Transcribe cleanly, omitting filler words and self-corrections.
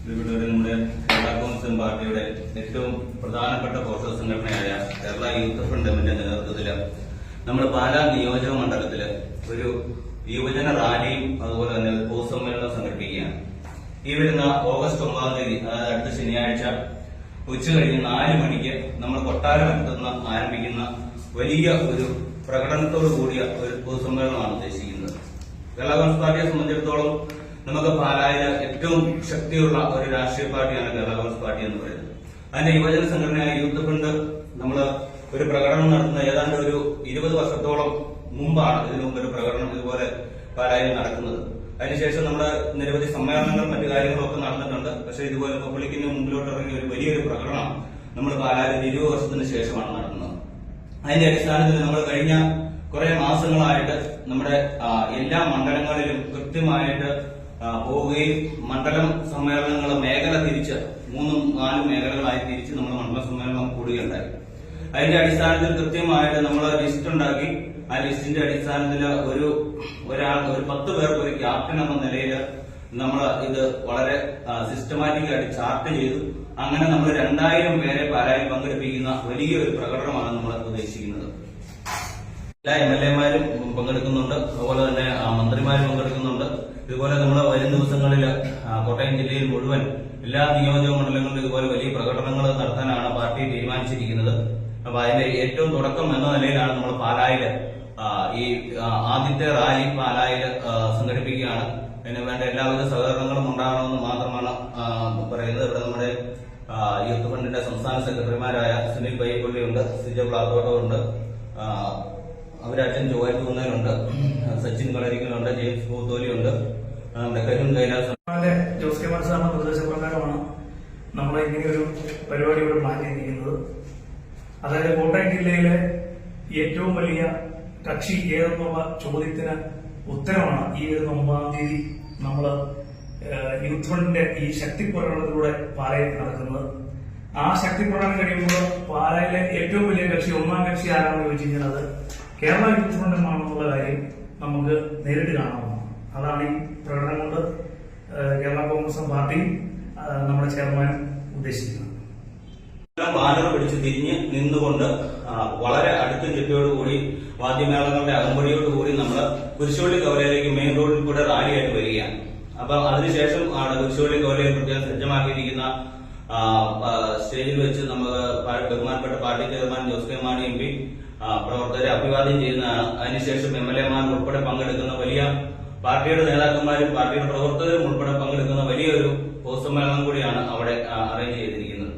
നമ്മുടെ കേരള കോൺഗ്രസ് പാർട്ടിയുടെ ഏറ്റവും പ്രധാനപ്പെട്ട പോഷക സംഘടനയായ കേരള യൂത്ത് ഫ്രണ്ടിന്റെ നേതൃത്വത്തിൽ നമ്മൾ പാലാ നിയോജക മണ്ഡലത്തില് ഒരു യുവജന റാലിയും അതുപോലെ തന്നെ ഒരു പൊതുസമ്മേളനം സംഘടിപ്പിക്കുകയാണ്. ഈ വരുന്ന ഓഗസ്റ്റ് 9 തീയതി, അതായത് അടുത്ത ശനിയാഴ്ച ഉച്ചകഴിഞ്ഞ് 4 മണിക്ക് നമ്മൾ കൊട്ടാരമറ്റത്തുനിന്ന് ആരംഭിക്കുന്ന വലിയ ഒരു പ്രകടനത്തോടു കൂടിയ ഒരു പൊതുസമ്മേളനമാണ് ഉദ്ദേശിക്കുന്നത്. കേരള കോൺഗ്രസ് പാർട്ടിയെ സംബന്ധിച്ചിടത്തോളം നമുക്ക് പാലായിലെ ഏറ്റവും ശക്തിയുള്ള ഒരു രാഷ്ട്രീയ പാർട്ടിയാണ് കേരള കോൺഗ്രസ് പാർട്ടി എന്ന് പറയുന്നത്. അതിന്റെ യുവജന സംഘടനയായ യൂത്ത് ഫ്രണ്ട് നമ്മൾ ഒരു പ്രകടനം നടത്തുന്ന ഏതാണ്ട് ഒരു 20 വർഷത്തോളം മുമ്പാണ് ഇതിനു മുമ്പ് ഒരു പ്രകടനം ഇതുപോലെ പാലായിൽ നടക്കുന്നത്. അതിനുശേഷം നമ്മുടെ നിരവധി സമ്മേളനങ്ങളും മറ്റു കാര്യങ്ങളൊക്കെ നടന്നിട്ടുണ്ട്. പക്ഷേ ഇതുപോലെ പബ്ലിക്കിന് മുമ്പിലോട്ട് ഇറങ്ങിയ ഒരു വലിയൊരു പ്രകടനം നമ്മൾ പാലായിൽ 20 വർഷത്തിന് ശേഷമാണ് നടത്തുന്നത്. അതിന്റെ അടിസ്ഥാനത്തിൽ നമ്മൾ കഴിഞ്ഞ കുറെ മാസങ്ങളായിട്ട് നമ്മുടെ എല്ലാ മണ്ഡലങ്ങളിലും കൃത്യമായിട്ട് പോവുകയും മണ്ഡലം സമ്മേളനങ്ങൾ മേഖല തിരിച്ച് 3-4 മേഖലകളായി തിരിച്ച് നമ്മൾ മണ്ഡല സമ്മേളനം കൂടുകയുണ്ടായി. അതിന്റെ അടിസ്ഥാനത്തിൽ കൃത്യമായിട്ട് നമ്മൾ ലിസ്റ്റ് ഉണ്ടാക്കി. ആ ലിസ്റ്റിന്റെ അടിസ്ഥാനത്തിൽ ഒരു 10 പേർക്ക് ഒരു ക്യാപ്റ്റൻ എന്ന നിലയിൽ നമ്മൾ ഇത് വളരെ സിസ്റ്റമാറ്റിക് ആയിട്ട് ചാർട്ട് ചെയ്തു. അങ്ങനെ നമ്മൾ 2000 പേരെ പാലായിൽ പങ്കെടുപ്പിക്കുന്ന വലിയൊരു പ്രകടനമാണ് നമ്മൾ ഉദ്ദേശിക്കുന്നത്. എല്ലാ MLA-മാരും പങ്കെടുക്കുന്നുണ്ട്, അതുപോലെ തന്നെ മന്ത്രിമാരും പങ്കെടുക്കുന്നുണ്ട്. ഇതുപോലെ നമ്മൾ വരും ദിവസങ്ങളിൽ കോട്ടയം ജില്ലയിൽ മുഴുവൻ എല്ലാ നിയോജക മണ്ഡലങ്ങളിലും ഇതുപോലെ വലിയ പ്രകടനങ്ങൾ നടത്താനാണ് പാർട്ടി തീരുമാനിച്ചിരിക്കുന്നത്. അപ്പൊ അതിന്റെ ഏറ്റവും തുടക്കം എന്ന നിലയിലാണ് നമ്മൾ പാലായില് ഈ ആദ്യത്തെ റാലി പാലായില് സംഘടിപ്പിക്കുകയാണ്. അതിന് വേണ്ട എല്ലാവിധ സഹകരണങ്ങളും ഉണ്ടാകണമെന്ന് മാത്രമാണ് പറയുന്നത്. ഇവിടെ നമ്മുടെ യൂത്ത് ഫണ്ടിന്റെ സംസ്ഥാന സെക്രട്ടറിമാരായ സുനിൽ പയ്യപ്പള്ളിയുണ്ട്, സിജ പ്ലാത്തോട്ടമുണ്ട്, അവരച്ഛൻ ജോയ് തൂന്നലുണ്ട്, സച്ചിൻ കളരിക്കലുണ്ട്, ജെയിംസ് പൂത്തോലിയുണ്ട്, നമ്മുടെ കരുൺ കൈലാസ്. ജോസ് കെ മാർ സാറിന്റെ നിർദ്ദേശപ്രകാരമാണ് നമ്മൾ ഇങ്ങനെയൊരു പരിപാടി ഇവിടെ പ്ലാൻ ചെയ്തിരിക്കുന്നത്. അതായത് കോട്ടയം ജില്ലയിലെ ഏറ്റവും വലിയ കക്ഷി ഏതെന്നുള്ള ചോദ്യത്തിന് ഉത്തരമാണ് ഈ വരുന്ന 9-ാം തീയതി നമ്മൾ യൂത്ത് ഫണ്ടിന്റെ ഈ ശക്തി പ്രകടനത്തിലൂടെ പാലയിൽ നടക്കുന്നത്. ആ ശക്തി പ്രകടനം കഴിയുമ്പോൾ പാലയിലെ ഏറ്റവും വലിയ കക്ഷി 1-ാം കക്ഷി ആരാണെന്ന് ചോദിച്ചു കഴിഞ്ഞാൽ അത് കേരള യൂത്ത് ഫ്രണ്ട് ആണെന്നുള്ള കാര്യം നമുക്ക് നേരിട്ട് കാണാവുന്നതാണ്. അതാണ് ഈ പ്രകടനം കൊണ്ട് കേരള കോൺഗ്രസ് പാർട്ടിയും നമ്മുടെ ചെയർമാനും ഉദ്ദേശിക്കുന്നത്. ബാനർ പിടിച്ച് തിരിഞ്ഞ് നിന്നുകൊണ്ട് വളരെ അടുത്ത ചിട്ടയോടുകൂടി വാദ്യമേളങ്ങളുടെ അകമ്പടിയോടുകൂടി നമ്മൾ കുരിശുപള്ളി കവലയിലേക്ക് മെയിൻ റോഡിൽ കൂടെ റാലിയായിട്ട് വരികയാണ്. അപ്പൊ അതിനുശേഷം കുരിശുപള്ളി കവലയിൽ പ്രത്യേകം സജ്ജമാക്കിയിരിക്കുന്ന സ്റ്റേജിൽ വെച്ച് നമുക്ക് ബഹുമാനപ്പെട്ട party chairman Jose K Mani MP പ്രവർത്തകരെ അഭിവാദ്യം ചെയ്യുന്നതാണ്. അതിനുശേഷം MLA-മാർ ഉൾപ്പെടെ പങ്കെടുക്കുന്ന വലിയ പാർട്ടിയുടെ നേതാക്കന്മാരും പാർട്ടിയുടെ പ്രവർത്തകരും ഉൾപ്പെടെ പങ്കെടുക്കുന്ന വലിയൊരു പൊതുസമ്മേളനം കൂടിയാണ് അവിടെ അറേഞ്ച് ചെയ്തിരിക്കുന്നത്.